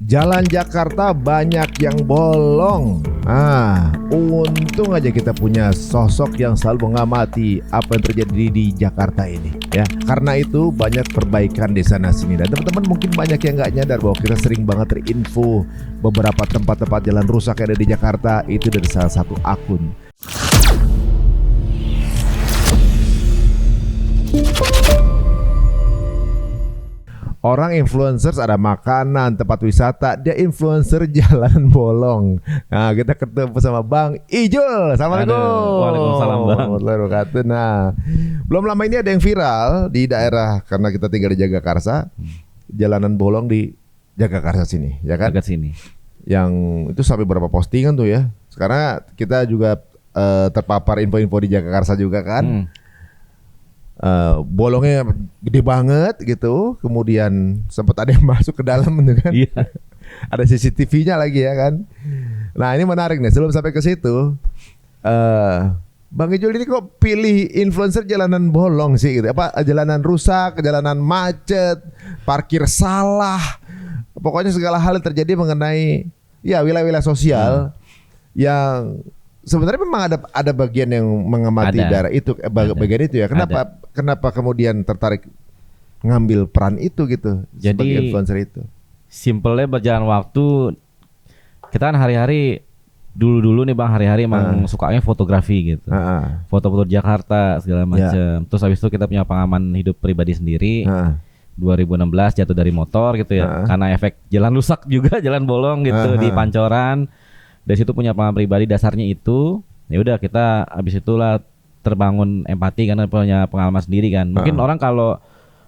Jalan Jakarta banyak yang bolong. Untung aja kita punya sosok yang selalu mengamati apa yang terjadi di Jakarta ini, ya. Karena itu banyak perbaikan di sana sini. Dan teman-teman mungkin banyak yang nggak nyadar bahwa kita sering banget terinfo beberapa tempat-tempat jalan rusak yang ada di Jakarta itu dari salah satu akun. Orang influencers ada makanan, tempat wisata, dia influencer jalan bolong. Nah, kita ketemu sama Bang Ijul. Assalamualaikum. Waalaikumsalam Bang. Nah, belum lama ini ada yang viral di daerah karena kita tinggal di Jagakarsa, jalanan bolong di Jagakarsa sini, ya kan? Dekat sini. Yang itu sampai berapa postingan tuh ya? Sekarang kita juga terpapar info-info di Jagakarsa juga kan? Bolongnya gede banget gitu, kemudian sempat ada yang masuk ke dalam gitu kan. Iya. Ada CCTV-nya lagi ya kan. Nah ini menarik nih, sebelum sampai ke situ, Bang Ijul ini kok pilih influencer jalanan bolong sih gitu? Apa jalanan rusak, jalanan macet, parkir salah, pokoknya segala hal yang terjadi mengenai ya wilayah-wilayah sosial yang sebenarnya memang ada bagian yang mengamati daerah itu, bagian itu ya. Kenapa kemudian tertarik ngambil peran itu gitu? Jadi sebagai influencer itu? Simpelnya berjalan waktu, kita kan hari-hari dulu nih Bang, hari-hari emang sukanya fotografi gitu. Foto-foto di Jakarta segala macam. Terus habis itu kita punya pengalaman hidup pribadi sendiri. 2016 jatuh dari motor gitu ya. Karena efek jalan rusak juga, jalan bolong gitu di Pancoran. Dari situ punya pengalaman pribadi, dasarnya itu ya udah kita habis itulah terbangun empati karena punya pengalaman sendiri kan. Mungkin orang kalau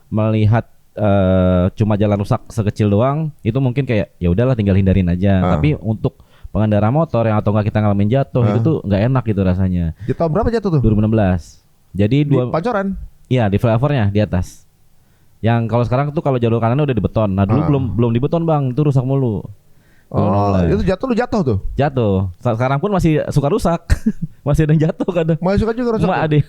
melihat cuma jalan rusak sekecil doang itu mungkin kayak ya udahlah tinggal hindarin aja. Tapi untuk pengendara motor yang atau enggak kita ngalamin jatuh itu tuh nggak enak gitu rasanya. Di tahun berapa jatuh tuh? 2016. Jadi di Pancoran? Iya, di flyovernya di atas. Yang kalau sekarang tuh kalau jalur kanannya udah dibeton. Nah dulu belum dibeton Bang, itu rusak mulu. Itu lu jatuh tuh? Jatuh. Sekarang pun masih suka rusak. Masih ada yang jatuh kadang. Masih suka juga rusak.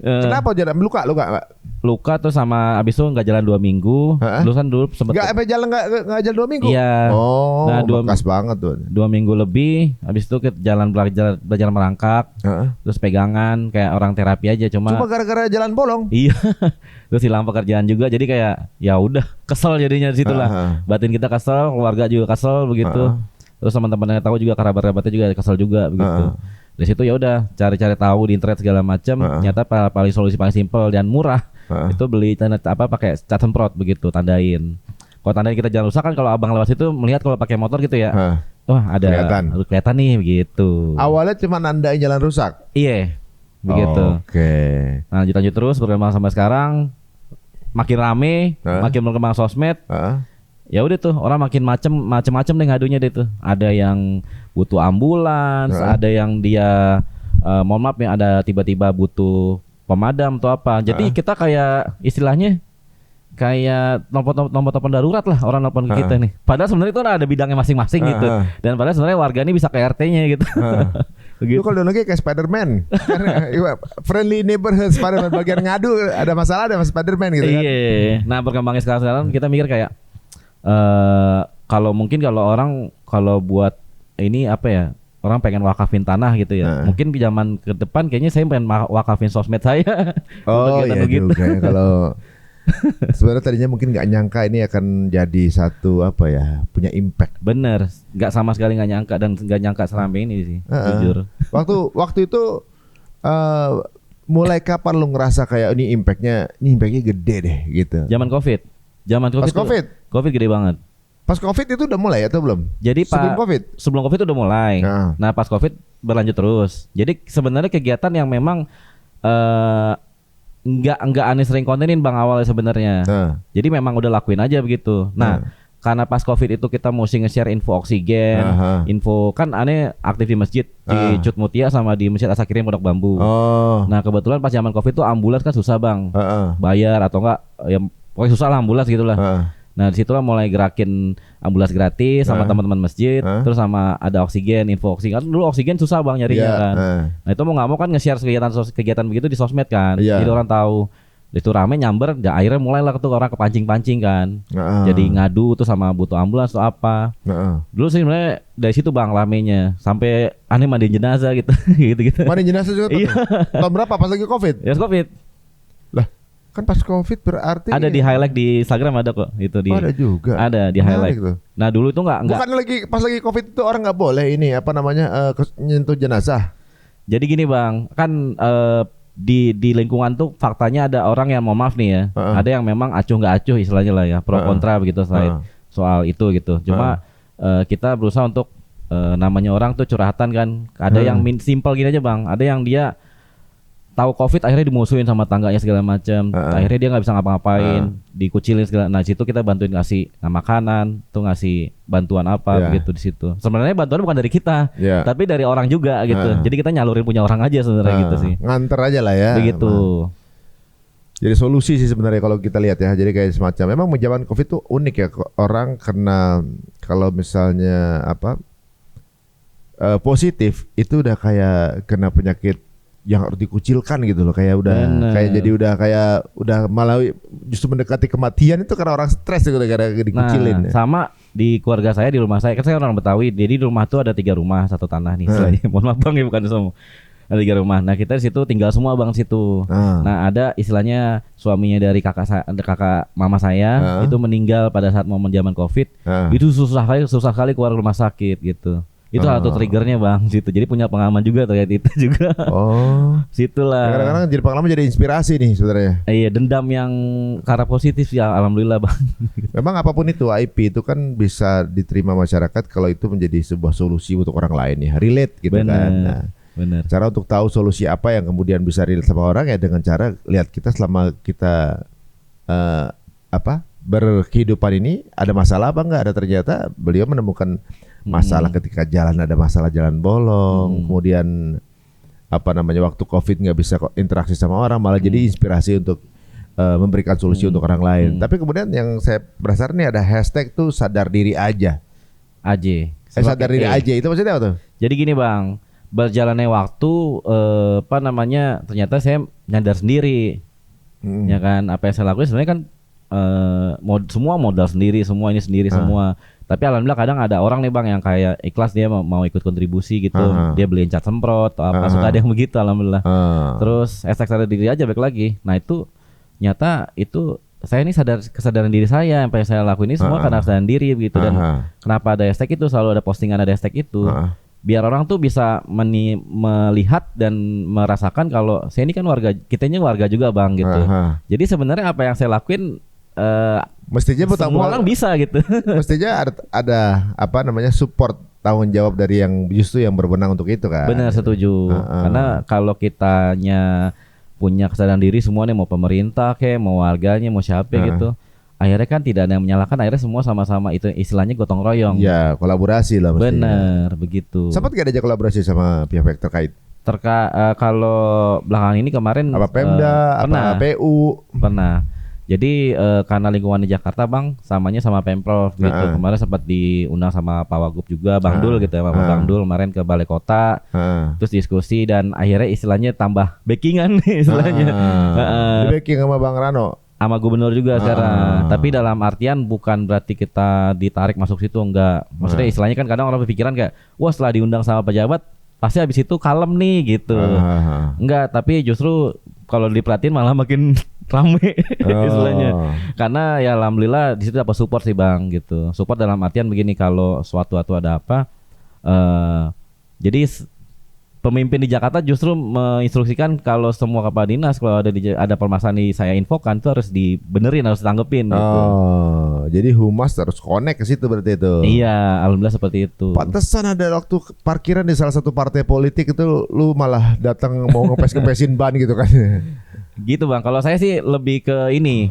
Kenapa jalan luka nggak? Luka terus sama abis itu nggak jalan 2 minggu. Lu kan dulu sempet nggak jalan 2 minggu. Iya. Nah, bekas banget tuh. 2 minggu lebih. Abis itu kita belajar merangkak. Terus pegangan kayak orang terapi aja. Cuma gara-gara jalan bolong. Iya. Terus hilang pekerjaan juga. Jadi kayak ya udah kesel jadinya di situ lah. Batin kita kesel, keluarga juga kesel begitu. Terus teman-teman yang tahu juga, kerabat-kerabatnya juga kesel juga begitu. Dari situ ya udah cari-cari tahu di internet segala macam. Ternyata paling solusi paling simpel dan murah itu beli pakai cat semprot begitu, tandain. Kalau tandain kita jalan rusak kan, kalau abang lewat situ melihat kalau pakai motor gitu ya. Wah ada kelihatan nih begitu. Awalnya cuma nandain jalan rusak. Iya. Begitu. Oke. Nah, lanjut terus berkembang sampai sekarang, makin rame, makin berkembang sosmed. Ya udah tuh orang makin macem-macem deh ngadunya deh tuh. Ada yang butuh ambulans, ada yang dia mohon maaf ya, ada tiba-tiba butuh pemadam atau apa. Jadi kita kayak istilahnya kayak nomor telepon darurat lah, orang nelpon ke kita nih. Padahal sebenarnya itu ada bidangnya masing-masing gitu. Dan padahal sebenarnya warga ini bisa ke RT-nya gitu. Begitu. Lu kalau lagi kayak Spider-Man. Friendly neighborhood Spider-Man, bagian ngadu ada masalah ada Spider-Man gitu kan. Iya. Nah, perkembangan sekarang kita mikir kayak kalau orang buat ini apa ya, orang pengen wakafin tanah gitu ya. Mungkin di zaman ke depan kayaknya saya pengen wakafin sosmed saya. Iya begitu. Juga ya. Kalau sebenarnya tadinya mungkin nggak nyangka ini akan jadi satu apa ya, punya impact. Bener, nggak sama sekali nggak nyangka, dan nggak nyangka seramai ini sih, jujur. Waktu itu mulai kapan lu ngerasa kayak ini impactnya gede deh gitu? Zaman COVID. Pas COVID gede banget. Pas COVID itu udah mulai atau belum? Jadi sebelum COVID udah mulai. Nah pas COVID berlanjut terus. Jadi sebenarnya kegiatan yang memang nggak aneh sering kontenin Bang awalnya sebenarnya. Jadi memang udah lakuin aja begitu. Nah karena pas COVID itu kita mesti nge-share info oksigen, info kan aneh aktif di masjid di Cut Mutia sama di Masjid Asakirin Pondok Bambu. Nah kebetulan pas zaman COVID itu ambulans kan susah Bang, bayar atau enggak ya pokoknya susah lah ambulans gitulah. Nah disitulah mulai gerakin ambulans gratis sama teman-teman masjid, terus sama ada oksigen, info oksigen. Dulu oksigen susah Bang nyarinya kan. Nah itu mau nggak mau kan nge-share kegiatan begitu di sosmed kan, jadi orang tahu. Itu rame nyamber, ya akhirnya mulailah tuh orang kepancing-pancing kan. Jadi ngadu tuh sama butuh ambulans atau apa. Dulu sih sebenarnya dari situ bang ramenya sampai aneh mandiin jenazah gitu, gitu. Mandiin jenazah juga tuh. Iya. Tahun berapa? Pas lagi COVID? Ya COVID. Lah, kan pas COVID berarti ada di highlight di Instagram ada kok itu di. Ada juga. Ada di highlight. Tuh. Nah dulu itu enggak. Bukan lagi pas lagi COVID itu orang nggak boleh ini apa namanya nyentuh jenazah. Jadi gini bang, kan di lingkungan tuh faktanya ada orang yang mau maaf nih ya, ada yang memang acuh nggak acuh istilahnya lah ya, pro kontra begitu soal itu gitu. Cuma kita berusaha untuk namanya orang tuh curhatan kan, ada yang simple gini aja bang, ada yang dia tahu COVID akhirnya dimusuhin sama tangganya segala macam, akhirnya dia nggak bisa ngapa-ngapain, dikucilin segala. Nah situ kita bantuin ngasih makanan, tuh ngasih bantuan apa begitu di situ. Sebenarnya bantuan bukan dari kita, tapi dari orang juga gitu. Jadi kita nyalurin punya orang aja sebenarnya gitu sih. Nganter aja lah ya. Begitu. Jadi solusi sih sebenarnya kalau kita lihat ya. Jadi kayak semacam memang zaman COVID tuh unik ya, orang kena kalau misalnya positif itu udah kayak kena penyakit yang harus dikucilkan gitu loh, kayak udah kayak jadi udah malah justru mendekati kematian itu karena orang stres gitu gara-gara dikucilin. Nah, sama di keluarga saya, di rumah saya, kan saya orang Betawi, jadi di rumah tuh ada 3 rumah, 1 tanah nih istilahnya. Mohon maaf bang ya, bukan semua. Ada 3 rumah. Nah kita di situ tinggal semua bang situ. Nah ada istilahnya suaminya dari kakak mama saya itu meninggal pada saat momen zaman COVID. Itu susah kali keluar rumah sakit gitu. Itu satu triggernya bang situ. Jadi punya pengalaman juga terkait itu juga. Situlah. Kadang-kadang jadi pengalaman jadi inspirasi nih sebenarnya. Iya, dendam yang karena positif ya, alhamdulillah bang. Memang apapun itu IP itu kan bisa diterima masyarakat kalau itu menjadi sebuah solusi untuk orang lain ya, relate gitu kan. Nah, benar. Cara untuk tahu solusi apa yang kemudian bisa relate sama orang ya dengan cara lihat kita selama kita berkehidupan ini ada masalah apa enggak. Ada ternyata beliau menemukan masalah ketika ada masalah jalan bolong, kemudian waktu COVID nggak bisa interaksi sama orang, malah jadi inspirasi untuk memberikan solusi untuk orang lain. Tapi kemudian yang saya berdasar nih ada hashtag tuh sadar diri aja. Sadar diri aja itu maksudnya apa tuh? Jadi gini bang, berjalannya waktu ternyata saya nyadar sendiri, ya kan apa yang saya lakuin sebenarnya kan semua modal sendiri, semua ini sendiri semua. Tapi alhamdulillah kadang ada orang nih bang yang kayak ikhlas, dia mau ikut kontribusi gitu, dia beliin cat semprot atau apa, suka ada yang begitu alhamdulillah. Terus hashtag sadar diri aja balik lagi. Nah itu nyata itu saya ini kesadaran diri saya, apa yang saya lakuin ini semua karena kesadaran diri begitu. Dan kenapa ada hashtag itu, selalu ada postingan ada hashtag itu, biar orang tuh bisa melihat dan merasakan kalau saya ini kan kita ini warga juga bang gitu. Jadi sebenarnya apa yang saya lakuin mestinya semua orang bisa gitu. Mestinya ada support tanggung jawab dari yang justru yang berwenang untuk itu kan. Benar, setuju. Karena kalau kitanya punya kesadaran diri semua nih, mau pemerintah mau warganya, mau siapa gitu, akhirnya kan tidak ada yang menyalahkan, akhirnya semua sama-sama, itu istilahnya gotong royong. Ya, kolaborasi lah mestinya. Benar, begitu. Sempat gak ada kolaborasi sama pihak terkait? Kalau belakangan ini kemarin Pemda, PU pernah. Jadi karena lingkungan di Jakarta bang, samanya sama Pemprov gitu. Kemarin sempat diundang sama Pak Wagub juga, Bang Dul gitu ya, Pak Bang Dul kemarin ke Balai Kota, terus diskusi dan akhirnya istilahnya tambah backingan istilahnya. Backing sama Bang Rano, sama gubernur juga sekarang. Tapi dalam artian bukan berarti kita ditarik masuk situ, enggak. Maksudnya istilahnya kan kadang orang berpikiran kayak, wah setelah diundang sama pejabat pasti habis itu kalem nih gitu. Enggak, tapi justru kalau diperhatiin malah makin rame istilahnya. Karena ya alhamdulillah di situ dapat support sih bang gitu. Support dalam artian begini, kalau suatu ada apa, jadi pemimpin di Jakarta justru menginstruksikan kalau semua kepala dinas kalau ada permasalahan saya infokan itu harus dibenerin, harus tanggepin gitu. Jadi humas harus connect ke situ berarti itu. Iya, alhamdulillah seperti itu. Pantesan ada waktu parkiran di salah satu partai politik itu lu malah datang mau ngepes-ngepesin ban gitu kan. Gitu bang, kalau saya sih lebih ke ini,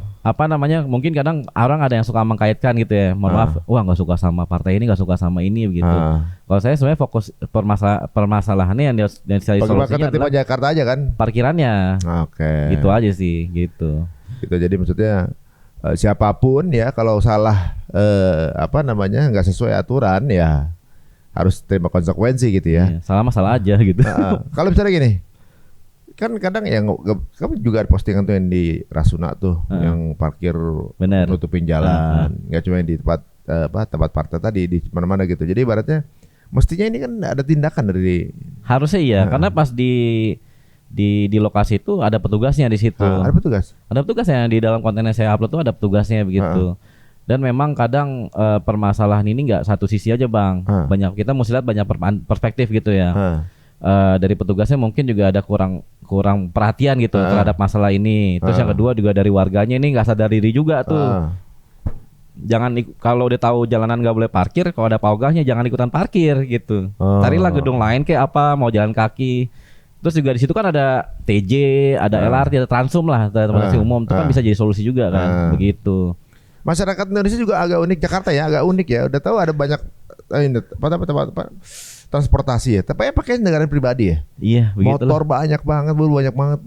mungkin kadang orang ada yang suka mengkaitkan gitu ya, mohon maaf, wah nggak suka sama partai ini, nggak suka sama ini begitu. Kalau saya sebenarnya fokus permasalahannya yang saya solusinya adalah Jakarta aja kan, parkirannya. Gitu aja sih, gitu. Jadi maksudnya siapapun ya kalau salah nggak sesuai aturan ya harus terima konsekuensi gitu ya. Salah masalah aja gitu. Kalau misalnya gini, kan kadang yang kamu juga ada postingan tuh yang di Rasuna tuh yang parkir nutupin jalan, nggak cuma di tempat tempat partai tadi di mana-mana gitu. Jadi ibaratnya mestinya ini kan ada tindakan dari harusnya iya, karena pas di lokasi itu ada petugasnya di situ. Ada petugas. Ada petugasnya di dalam konten yang saya upload tuh ada petugasnya begitu. Dan memang kadang permasalahan ini nggak satu sisi aja bang, banyak kita mesti lihat banyak perspektif gitu ya. Dari petugasnya mungkin juga ada kurang perhatian gitu terhadap masalah ini. Terus yang kedua juga dari warganya ini nggak sadar diri juga tuh. Jangan kalau udah tahu jalanan nggak boleh parkir, kalau ada paugahnya jangan ikutan parkir gitu. Carilah gedung lain kayak apa, mau jalan kaki. Terus juga di situ kan ada TJ, ada LRT, ada Transum lah, transportasi umum. Itu kan bisa jadi solusi juga kan, begitu. Masyarakat Indonesia juga agak unik, Jakarta ya agak unik ya. Udah tahu ada banyak apa transportasi ya, tapi pakai kendaraan pribadi ya. Iya, begitu. Motor banyak banget,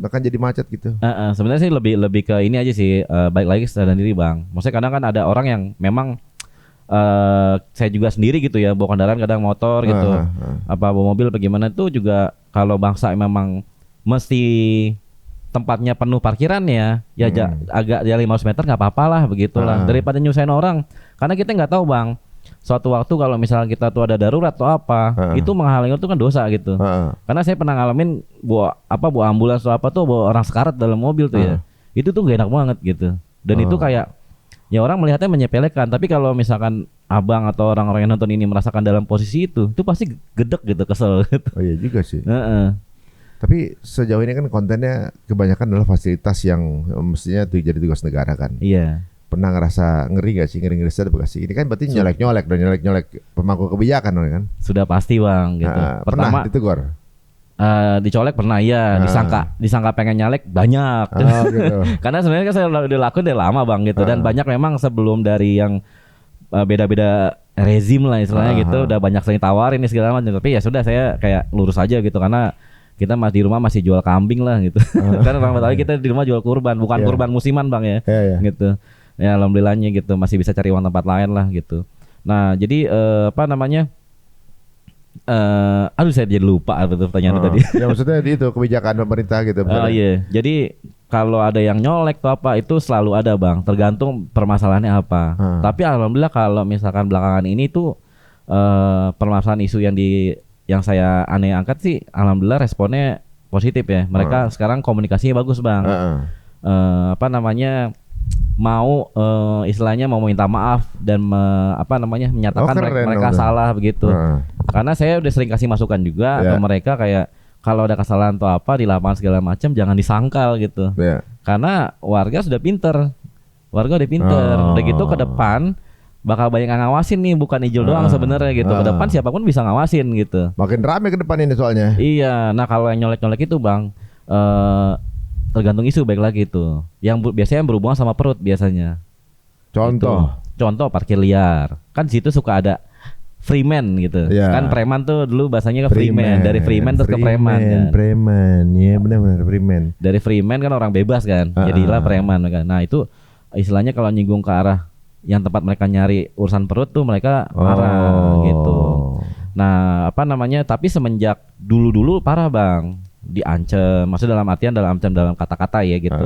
bahkan jadi macet gitu. Sebenarnya sih lebih ke ini aja sih, baik lagi sadar diri bang. Maksudnya kadang kan ada orang yang memang saya juga sendiri gitu ya, bawa kendaraan kadang motor gitu, apa bawa mobil, bagaimana itu juga kalau bangsa memang mesti tempatnya penuh parkiran ya agak ya 500 meter nggak apa-apa lah begitulah, daripada nyusahin orang, karena kita nggak tahu bang. Suatu waktu kalau misalnya kita tuh ada darurat atau apa, itu menghalangi itu kan dosa gitu. Karena saya pernah ngalamin bawa ambulans atau apa tuh bawa orang sekarat dalam mobil tuh ya. Itu tuh gak enak banget gitu. Dan itu kayak ya orang melihatnya menyepelekan, tapi kalau misalkan abang atau orang-orang yang nonton ini merasakan dalam posisi itu pasti gedek gitu, kesel gitu. Oh iya juga sih. Tapi sejauh ini kan kontennya kebanyakan adalah fasilitas yang mestinya tuh jadi tugas negara kan. Iya. Pernah ngerasa ngeri gak sih? Ngeri sedap gak sih? Ini kan berarti nyolek pemangku kebijakan kan? Sudah pasti bang gitu. Pertama ditegur? Dicolek pernah ya, disangka pengen nyalek banyak. Gitu. Karena sebenarnya kan saya udah lakuin udah lama bang gitu, dan banyak memang sebelum dari yang beda-beda rezim lah istilahnya gitu, udah banyak sering tawarin nih segala macam, tapi ya sudah saya kayak lurus aja gitu, karena kita di rumah masih jual kambing lah gitu. Karena orang Betawi kita di rumah jual kurban, bukan kurban musiman bang ya, gitu. Ya alhamdulillahnya gitu masih bisa cari uang tempat lain lah gitu. Nah jadi saya jadi lupa pertanyaan tadi. Ya maksudnya itu kebijakan pemerintah gitu. Iya. Jadi kalau ada yang nyolek atau apa itu selalu ada bang, tergantung permasalahannya apa. Tapi alhamdulillah kalau misalkan belakangan ini tuh permasalahan isu yang saya aneh angkat sih, alhamdulillah responnya positif ya. Mereka sekarang komunikasinya bagus bang. Mau istilahnya mau minta maaf dan menyatakan mereka salah begitu. Karena saya udah sering kasih masukan juga ke mereka kayak kalau ada kesalahan atau apa di lapangan segala macam jangan disangkal gitu. Karena warga sudah pinter. Udah gitu ke depan bakal banyak yang ngawasin nih, bukan Ijul doang sebenarnya gitu. Ke depan siapapun bisa ngawasin gitu. Makin rame ke depan ini soalnya. Iya, nah kalau yang nyolek-nyolek itu bang, tergantung isu baik lagi itu. Yang biasanya berhubungan sama perut biasanya. Contoh parkir liar. Kan di situ suka ada freeman gitu. Kan preman tuh dulu bahasanya ke freeman. Dari freeman terus ke preman kan. Preman, iya benar-benar freeman. Dari freeman kan orang bebas kan, jadilah preman kan. Nah itu istilahnya kalau nyinggung ke arah yang tempat mereka nyari urusan perut tuh mereka marah gitu. Nah tapi semenjak dulu parah bang, diancam, maksudnya dalam artian dalam kata-kata ya gitu.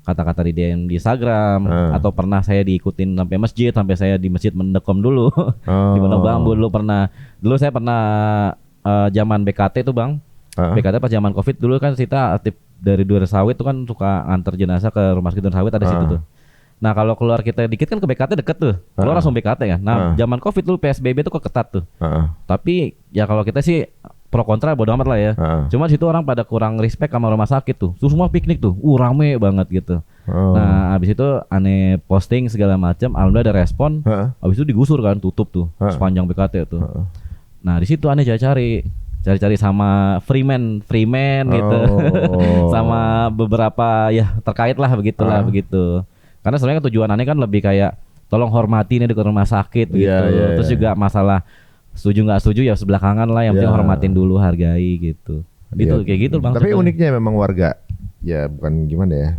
Kata-kata di DM di Instagram atau pernah saya diikutin sampai masjid, sampai saya di masjid mendekom dulu. Di Pondok Bambu dulu saya pernah zaman BKT tuh bang. BKT pas zaman Covid dulu kan kita aktif dari Durensawit tuh kan suka antar jenazah ke rumah sakit Durensawit, ada situ tuh. Nah kalau keluar kita dikit kan ke BKT deket tuh, keluar langsung BKT kan. Nah zaman Covid dulu PSBB tuh kok ketat tuh. Tapi ya kalau kita sih pro kontra bodo amat lah ya. Cuma situ orang pada kurang respect sama rumah sakit tuh. Semua piknik tuh, rame banget gitu. Nah abis itu aneh posting segala macam, alhamdulillah ada respon. Abis itu digusur kan, tutup tuh sepanjang BKT tuh. Nah di situ aneh cari sama freeman gitu, sama beberapa ya terkait lah begitulah begitu. Karena sebenarnya tujuan aneh kan lebih kayak tolong hormati nih di rumah sakit gitu. Terus juga masalah setuju nggak setuju ya sebelakangan lah, yang penting hormatin dulu, hargai gitu. Gitu kayak gitu bang. Tapi uniknya memang warga ya bukan gimana ya.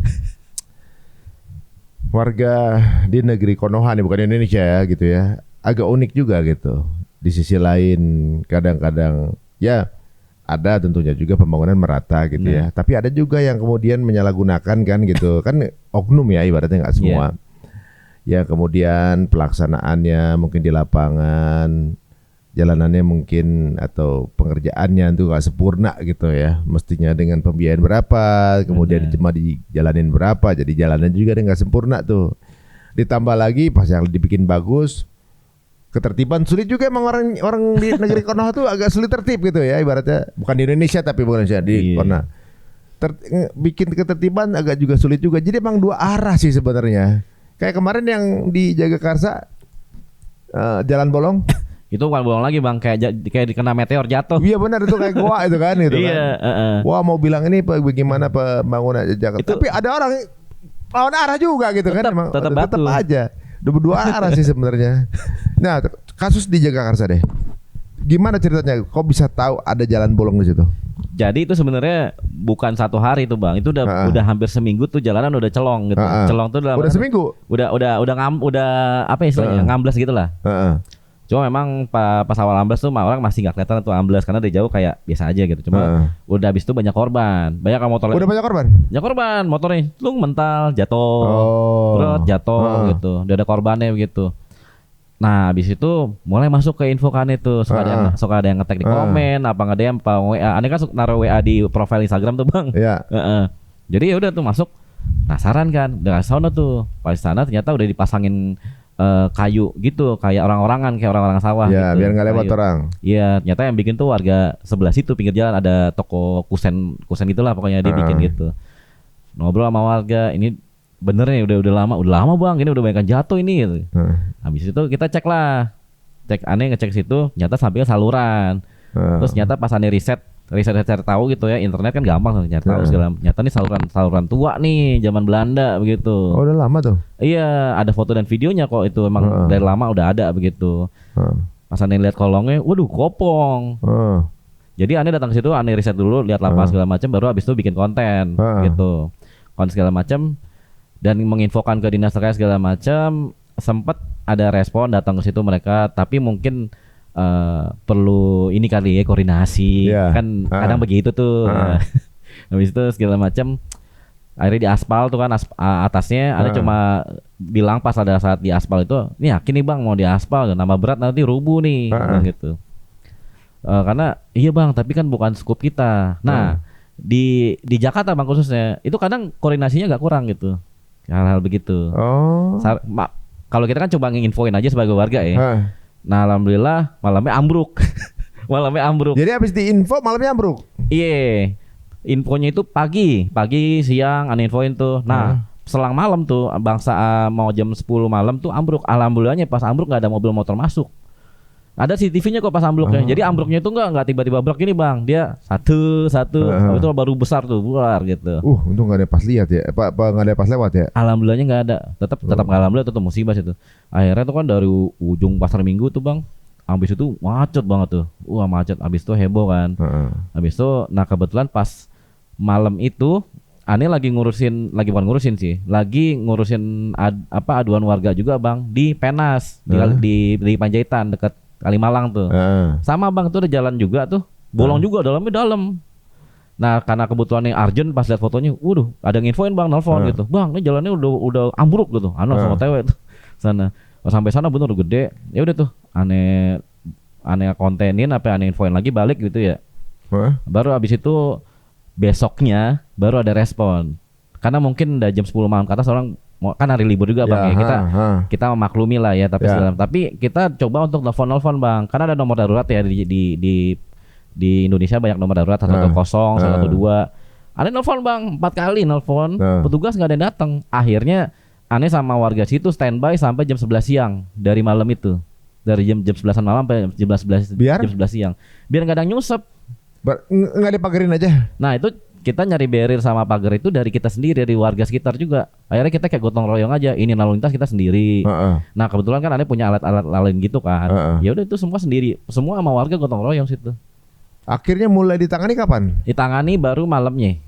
Warga di negeri Konoha nih, bukan Indonesia ya gitu ya. Agak unik juga gitu. Di sisi lain kadang-kadang ya ada tentunya juga pembangunan merata gitu ya. Tapi ada juga yang kemudian menyalahgunakan kan gitu. Kan oknum ya ibaratnya nggak semua. Ya kemudian pelaksanaannya mungkin di lapangan, jalanannya mungkin atau pengerjaannya itu nggak sempurna gitu ya. Mestinya dengan pembiayaan berapa, kemudian cuma dijalanin berapa, jadi jalannya juga nggak sempurna tuh. Ditambah lagi pas yang dibikin bagus, ketertiban sulit juga emang orang di negeri Konoha tuh agak sulit tertib gitu ya ibaratnya, bukan di Indonesia tapi bukan Indonesia di Konoha. Bikin ketertiban agak juga sulit juga. Jadi emang dua arah sih sebenarnya. Kayak kemarin yang di Jagakarsa jalan bolong. Itu bukan bolong lagi bang, kayak dikena meteor jatuh. Iya benar itu kayak goa itu kan gitu kan. Wah mau bilang ini bagaimana pembangunan Jakarta. Tapi ada orang lawan arah juga gitu kan. Tetap aja. Dua arah sih sebenarnya. Nah, kasus di Jagakarsa deh. Gimana ceritanya? Kok bisa tahu ada jalan bolong di situ? Jadi itu sebenarnya bukan satu hari itu bang. Itu udah hampir seminggu tuh jalanan udah celong gitu. Celong tuh udah seminggu. Udah apa istilahnya? Ngamblas gitu lah. Cuma memang pas awal amblas tuh orang masih nggak kelihatan tuh amblas karena dari jauh kayak biasa aja gitu. Cuma udah habis itu banyak korban, banyak motor. Udah banyak korban? Banyak korban, motornya lu mental, jatuh, jatuh gitu. Udah ada korbannya begitu. Nah habis itu mulai masuk ke infokan itu. Suka ada yang nge-tag di komen, apa nggak ada yang WA. Aneh kan naruh WA di profile Instagram tuh bang. Iya. Jadi ya udah tuh masuk, penasaran kan, udah sana tuh. Pas sana ternyata udah dipasangin kayu gitu, kayak orang-orangan, kayak orang-orang sawah ya, gitu. Biar nggak lewat orang. Iya, ternyata yang bikin tuh warga sebelah situ pinggir jalan ada toko kusen gitulah pokoknya dia bikin gitu. Ngobrol sama warga, ini bener nih udah lama bang, ini udah banyak jatuh ini gitu. Habis itu kita cek lah, ngecek situ, ternyata sampingnya saluran. Terus ternyata pas aneh riset tahu gitu ya, internet kan gampang tuh tahu segala. Ternyata nih saluran tua nih zaman Belanda begitu. Oh udah lama tuh? Iya, ada foto dan videonya kok itu emang dari lama udah ada begitu. Pas aneh lihat kolongnya, waduh kopong. Jadi aneh datang ke situ, aneh riset dulu, lihat lapangan segala macam, baru abis itu bikin konten gitu, konten segala macam dan menginfokan ke dinas terkait segala macam. Sempet ada respon datang ke situ mereka, tapi mungkin perlu ini kali ya koordinasi kan kadang begitu tuh. Habis itu segala macam akhirnya di aspal tuh kan atasnya ada cuma bilang pas ada saat di aspal itu nih yakin nih bang mau di aspal nambah berat nanti rubuh nih bang gitu. Karena iya bang tapi kan bukan skup kita. Nah di Jakarta bang khususnya itu kadang koordinasinya agak kurang gitu hal-hal begitu. Kalau kita kan coba nginfoin aja sebagai warga ya. Nah alhamdulillah malamnya ambruk. Jadi habis diinfo malamnya ambruk? Iya. Infonya itu pagi siang aneh infoin tuh. Nah selang malam tuh bangsa mau jam 10 malam tuh ambruk. Alhamdulillahnya pas ambruk gak ada mobil motor masuk. Ada CCTV-nya kok pas ambruknya. Jadi ambruknya itu enggak tiba-tiba brok gini bang. Dia satu itu baru besar tuh keluar gitu. Untung enggak ada pas lihat ya. Enggak ada pas lewat ya. Alhamdulillahnya enggak ada. Tetap alhamdulillah tetap musibah itu. Akhirnya tuh kan dari ujung Pasar Minggu tuh bang. Habis itu macet banget tuh. Macet. Habis itu heboh kan. Habis itu nah kebetulan pas malam itu aneh lagi ngurusin aduan warga juga bang di Penas di Panjaitan dekat Kalimalang tuh. Sama bang tuh ada jalan juga tuh. Bolong juga dalamnya dalam. Nah karena kebutuhan yang urgent pas lihat fotonya, waduh ada nginfoin bang nelfon gitu. Bang ini jalannya udah ambruk gitu. Sama TW tuh sana. Sampai sana bener udah gede. Ya udah tuh aneh kontenin apa aneh infoin lagi balik gitu ya. Baru abis itu besoknya baru ada respon. Karena mungkin udah jam 10 malam ke atas orang kan hari libur juga bang ya, kita memaklumi lah ya tapi kita coba untuk nelfon bang karena ada nomor darurat ya di Indonesia banyak nomor darurat 110 112 aneh nelfon bang 4 kali nelfon petugas nggak ada yang datang. Akhirnya aneh sama warga situ standby sampai jam 11 siang dari malam itu, dari jam 11 malam sampai jam 11 siang biar nggak ada yang nyusep. Nggak dipagerin aja. Nah itu kita nyari barrier sama pagar itu dari kita sendiri, dari warga sekitar juga. Akhirnya kita kayak gotong royong aja. Ini lalu lintas kita sendiri. Nah kebetulan kan aneh punya alat-alat lain gitu kan. Ya udah itu semua sendiri. Semua sama warga gotong royong situ. Akhirnya mulai ditangani kapan? Ditangani baru malamnya.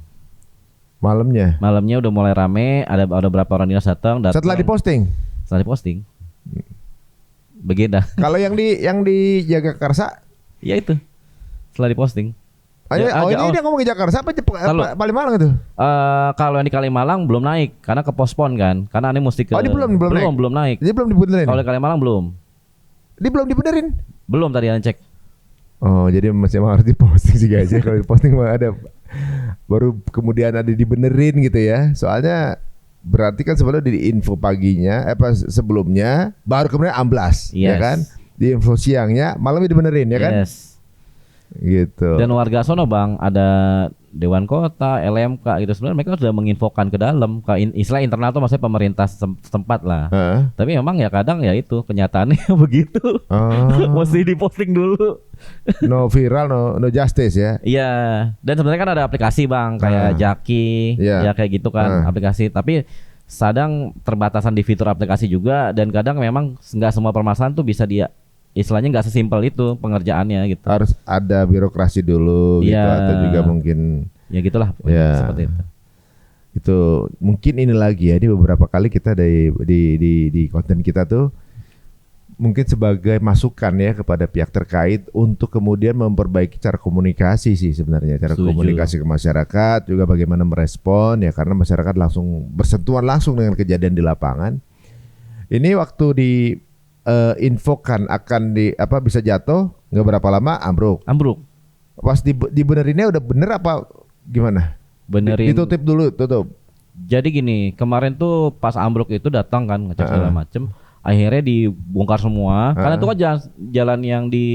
Malamnya udah mulai rame. Ada berapa orang dinas datang. Setelah diposting. Begeda. Kalau yang di Jagakarsa? Ya itu. Setelah diposting. Ini dia ngomong ke Jakarta. Siapa Palimalang itu? Kalau yang di Kalimalang belum naik karena kepospon kan. Karena ini mesti ke. Oh, ini belum naik. Dia belum dibenerin. Kalau di Kalimalang belum. Dia belum dibenerin. Belum tadi yang cek. Oh, jadi masih harus diposting sih guys. Kalau diposting mah ada baru kemudian ada dibenerin gitu ya. Soalnya berarti kan sebenarnya di info paginya sebelumnya baru kemudian amblas, ya kan? Di info siangnya malam dibenerin ya kan? Yes. Gitu. Dan warga sono Bang, ada Dewan Kota, LMK gitu, sebenarnya mereka sudah menginfokan ke dalam ke istilah internal tuh maksudnya pemerintah setempat lah. Tapi memang ya kadang ya itu kenyataannya begitu. Mesti diposting dulu. No viral, no justice ya. Iya. Dan sebenarnya kan ada aplikasi Bang kayak Jaki, ya kayak gitu kan aplikasi. Tapi kadang terbatasan di fitur aplikasi juga, dan kadang memang nggak semua permasalahan tuh bisa dia istilahnya nggak sesimpel itu pengerjaannya gitu. Harus ada birokrasi dulu gitu, atau juga mungkin ya gitulah seperti itu. Itu mungkin ini lagi ya, ini beberapa kali kita di konten kita tuh mungkin sebagai masukan ya kepada pihak terkait untuk kemudian memperbaiki cara komunikasi sih sebenarnya, cara komunikasi ke masyarakat, juga bagaimana merespon ya, karena masyarakat langsung bersentuhan langsung dengan kejadian di lapangan. Ini waktu di infokan akan bisa jatuh, nggak berapa lama ambruk. Pas dibenerinnya udah bener apa gimana? Benerin. Ditutup dulu, tutup. Jadi gini, kemarin tuh pas ambruk itu datang kan ngecek segala macem, akhirnya dibongkar semua. Karena itu kan jalan yang di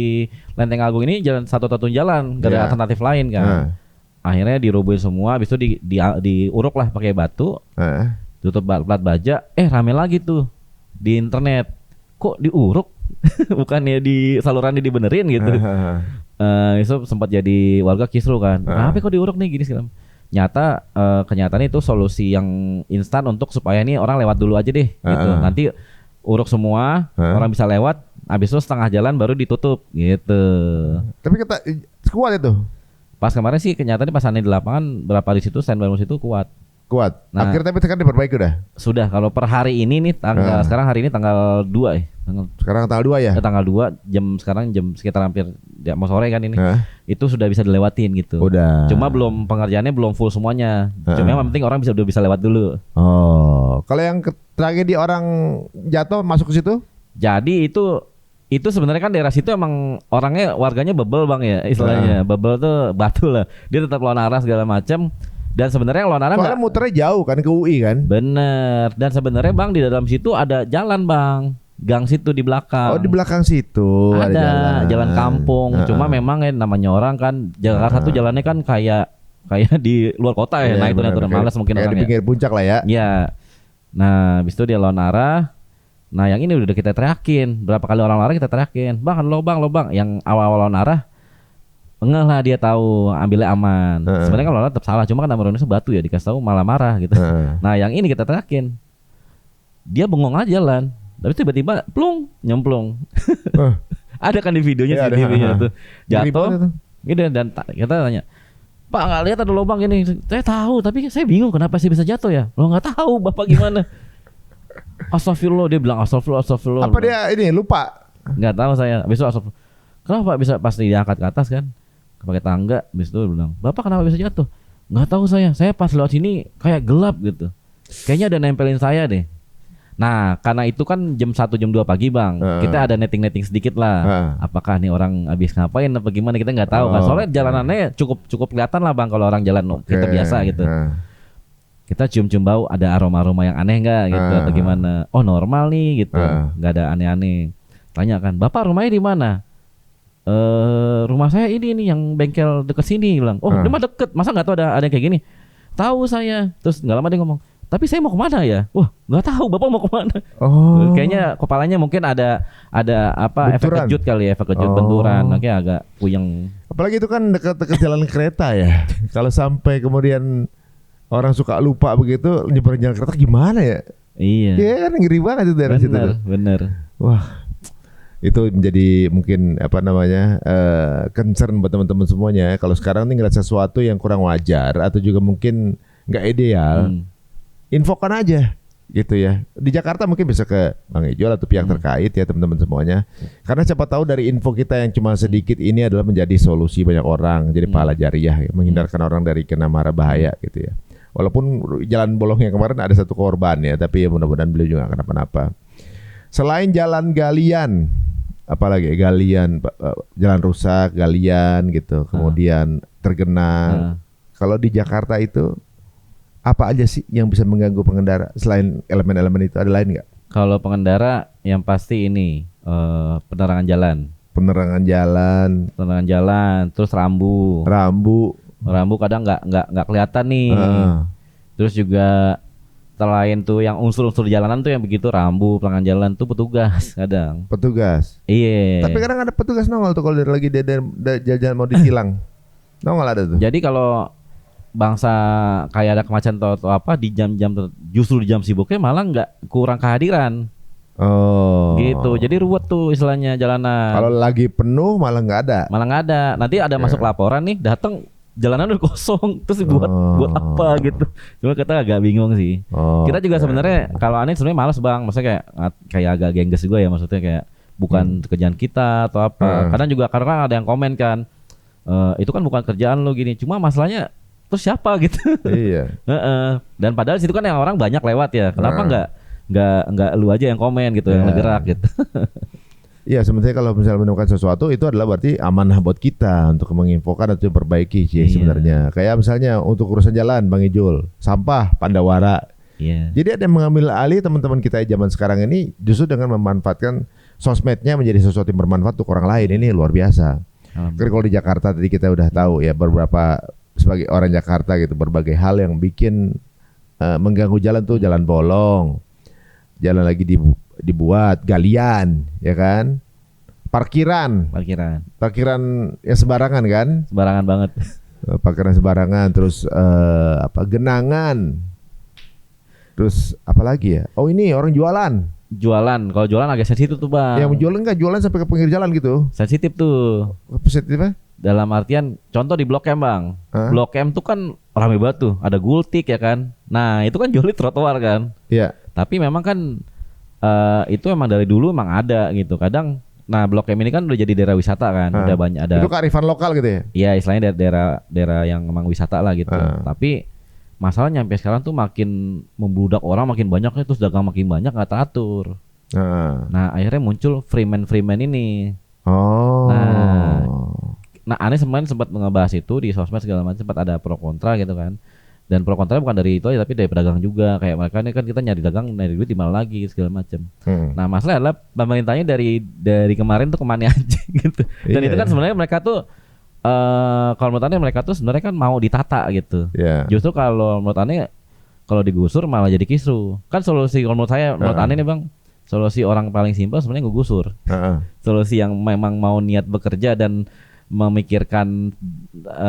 Lenteng Agung ini jalan satu-satunya jalan, gak ada alternatif lain kan. Akhirnya dirobohin semua, habis itu diuruk lah pakai batu, tutup plat baja. Rame lagi tuh di internet. Kok diuruk? Bukannya di salurannya dibenerin gitu. Itu sempat jadi warga kisru kan. Kenapa kok diuruk nih gini segala. Nyata kenyataannya itu solusi yang instan untuk supaya ini orang lewat dulu aja deh gitu. Nanti uruk semua, orang bisa lewat, habis itu setengah jalan baru ditutup gitu. Tapi kata kuat itu. Pas kemarin sih kenyataannya pas aneh di lapangan berapa di situ stand baru situ kuat. Nah, akhirnya tapi sekarang diperbaiki udah. Sudah, kalau per hari ini nih sekarang hari ini tanggal 2 ya. Sekarang tanggal 2 ya? Tanggal 2 sekarang jam sekitar hampir mau sore kan ini. Itu sudah bisa dilewatin gitu. Udah. Cuma pengerjaannya belum full semuanya. Cuma yang penting orang udah bisa lewat dulu. Oh, kalau yang tragedi orang jatuh masuk ke situ? Jadi itu sebenarnya kan daerah situ emang warganya bebel Bang ya istilahnya. Bebel tuh batu lah. Dia tetap lawan arah segala macam. Dan sebenarnya lawan arah soalnya muternya jauh kan ke UI kan? Bener. Dan sebenarnya Bang di dalam situ ada jalan Bang. Gang situ di belakang. Oh, di belakang situ ada jalan kampung. Cuma memang namanya orang kan Jakarta tuh jalannya kan kayak di luar kota ya. Nah itu malas mungkin orangnya. Di pinggir puncak lah ya. Iya. Nah habis itu dia lawan arah. Nah yang ini udah kita teriakin. Berapa kali orang lari kita teriakin, Bang lobang. Yang awal-awal lawan arah enggak lah, dia tahu ambilnya aman. Sebenarnya kalau tetap salah, cuma kan nama Indonesia batu ya, dikasih tahu malah marah gitu. Nah yang ini kita teriakin, dia bengong aja jalan, tapi tiba-tiba plung nyemplung. Ada kan di videonya, CCTV-nya tuh jatuh gitu. Dan kita tanya, Pak nggak lihat ada lubang ini? Saya tahu, tapi saya bingung kenapa saya bisa jatuh ya. Lo nggak tahu Bapak gimana? Astagfirullah, dia bilang astagfirullah. Apa dia ini lupa? Nggak tahu saya. Habis itu astagfirullah. Kenapa bisa pasti diangkat ke atas kan? Pakai tangga, habis itu bilang, Bapak kenapa bisa jatuh? Nggak tahu saya pas lewat sini kayak gelap gitu. Kayaknya ada nempelin saya deh. Nah, karena itu kan jam 1 jam 2 pagi Bang. Kita ada netting sedikit lah. Apakah nih orang habis ngapain apa gimana kita nggak tahu kan. Soalnya jalanannya cukup kelihatan lah Bang kalau orang jalan kita biasa gitu. Kita cium-cium bau ada aroma-aroma yang aneh nggak gitu atau gimana. Oh normal nih gitu. Nggak ada aneh-aneh. Tanya kan, Bapak rumahnya di mana? Rumah saya ini yang bengkel deket sini. Bilang, oh dia mah deket, masa nggak tahu ada kayak gini? Tahu saya. Terus nggak lama dia ngomong, tapi saya mau kemana ya? Wah nggak tahu Bapak mau kemana. Kayaknya kepalanya mungkin ada apa benturan. Efek kejut kali ya, efek kejut benturan. Makanya agak puyeng. Apalagi itu kan dekat jalan kereta ya. Kalau sampai kemudian orang suka lupa begitu nyeberin jalan kereta gimana ya? Iya. Iya kan ngeri banget itu daerah situ. Bener. Wah. Itu menjadi mungkin concern buat teman-teman semuanya. Kalau sekarang nih ngeliat sesuatu yang kurang wajar atau juga mungkin nggak ideal, infokan aja. gitu ya. Di Jakarta mungkin bisa ke Bang Ijol atau pihak terkait ya teman-teman semuanya. Karena siapa tahu dari info kita yang cuma sedikit ini adalah menjadi solusi banyak orang, jadi pahala jariah ya, menghindarkan orang dari kena mara bahaya gitu ya. Walaupun jalan bolong yang kemarin ada satu korban ya, tapi ya mudah-mudahan beliau juga kenapa-napa. Selain jalan galian, apalagi galian, jalan rusak, galian gitu, kemudian tergenang. Kalau di Jakarta itu apa aja sih yang bisa mengganggu pengendara selain elemen-elemen itu, ada lain nggak? Kalau pengendara yang pasti ini penerangan jalan. Penerangan jalan, terus rambu kadang nggak kelihatan nih. Terus juga selain tuh yang unsur-unsur jalanan tuh yang begitu rambu, penerangan jalan tuh petugas kadang. Petugas. Iya. Tapi kadang ada petugas nongol tuh kalau lagi jalan mau ditilang. Nongol ada tuh. Jadi kalau bangsa kayak ada kemacetan atau apa di jam-jam justru di jam sibuknya malah nggak kurang kehadiran. Oh. Gitu. Jadi ruwet tuh istilahnya jalanan. Kalau lagi penuh malah nggak ada. Nanti ada masuk laporan nih, datang jalanan udah kosong, terus buat apa gitu. Cuma kita agak bingung sih. Kita juga sebenarnya kalau aneh sebenarnya malas Bang, maksudnya kayak agak gengges juga ya, maksudnya kayak bukan kerjaan kita atau apa. Kadang juga karena ada yang komen kan, itu kan bukan kerjaan lo gini. Cuma masalahnya terus siapa gitu. Iya. Dan padahal situ kan yang orang banyak lewat ya. Kenapa nggak lu aja yang komen gitu, yang ngegerak gitu. Iya, sebenarnya kalau misalnya menemukan sesuatu itu adalah berarti amanah buat kita untuk menginfokan atau memperbaiki sih sebenarnya. Kayak misalnya untuk urusan jalan Bang Ijul, sampah Pandawara. Jadi ada yang mengambil alih teman-teman kita zaman sekarang ini justru dengan memanfaatkan sosmednya menjadi sesuatu yang bermanfaat untuk orang lain. Ini luar biasa. Karena kalau di Jakarta tadi kita udah tahu ya beberapa sebagai orang Jakarta gitu berbagai hal yang bikin mengganggu jalan tuh, jalan bolong, jalan lagi dibuat galian ya kan, parkiran ya sembarangan kan, sembarangan banget, parkiran sembarangan, terus genangan, terus apa lagi ya, ini orang kalau jualan agak sensitif tuh Bang. Yang jualan nggak jualan sampai ke pinggir jalan gitu, sensitif tuh. Sensitifnya dalam artian contoh di Blok M Bang. Blok M tuh kan ramai banget tuh, ada gultik ya kan. Nah itu kan jual di trotoar kan. Iya. Tapi memang kan itu emang dari dulu emang ada gitu. Kadang, nah Blok M ini kan udah jadi daerah wisata kan, udah banyak ada. Itu kearifan lokal gitu ya? Iya istilahnya daerah yang emang wisata lah gitu. Tapi masalahnya sampai sekarang tuh makin membludak orang, makin banyaknya, terus dagang makin banyak, nggak teratur. Nah akhirnya muncul freeman ini. Nah aneh sebenarnya sempat ngebahas itu di sosmed segala macam, sempat ada pro kontra gitu kan. Dan pro kontra bukan dari itu aja, tapi dari pedagang juga. Kayak mereka ini kan kita nyari dagang, nyari duit di mana lagi segala macam. Nah masalah adalah pemerintahnya dari kemarin tuh kemana aja gitu. Dan itu kan sebenarnya mereka tuh kalau menurut aneh mereka tuh sebenarnya kan mau ditata gitu. Justru kalau menurut aneh kalau digusur malah jadi kisru. Kan solusi kalau menurut saya, menurut aneh nih Bang, solusi orang paling simpel sebenarnya ngegusur. Solusi yang memang mau niat bekerja dan memikirkan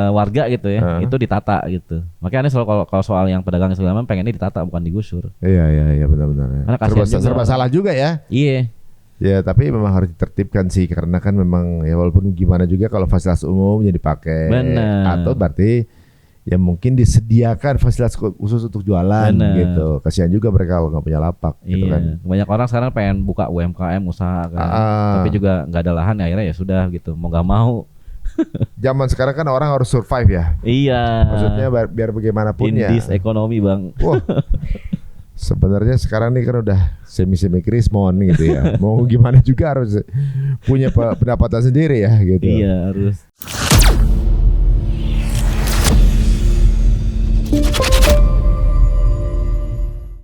warga gitu ya, itu ditata gitu. Makanya selalu kalau soal yang pedagang segala macam pengennya ditata bukan digusur. Iya benar-benar. Serba salah juga ya. Iya. Ya tapi memang harus ditertibkan sih, karena kan memang ya walaupun gimana juga kalau fasilitas umum jadi dipakai. Bener. Atau berarti ya mungkin disediakan fasilitas khusus untuk jualan gitu. Kasihan juga mereka kalau nggak punya lapak gitu kan. Banyak orang sekarang pengen buka UMKM usaha kan, tapi juga nggak ada lahan ya, akhirnya ya sudah gitu, mau nggak mau. Zaman sekarang kan orang harus survive ya. Iya. Maksudnya biar bagaimanapun ya. Indis ekonomi Bang. Wah. Sebenarnya sekarang nih kan udah semi krismon gitu ya. Mau gimana juga harus punya pendapatan sendiri ya gitu. Iya harus.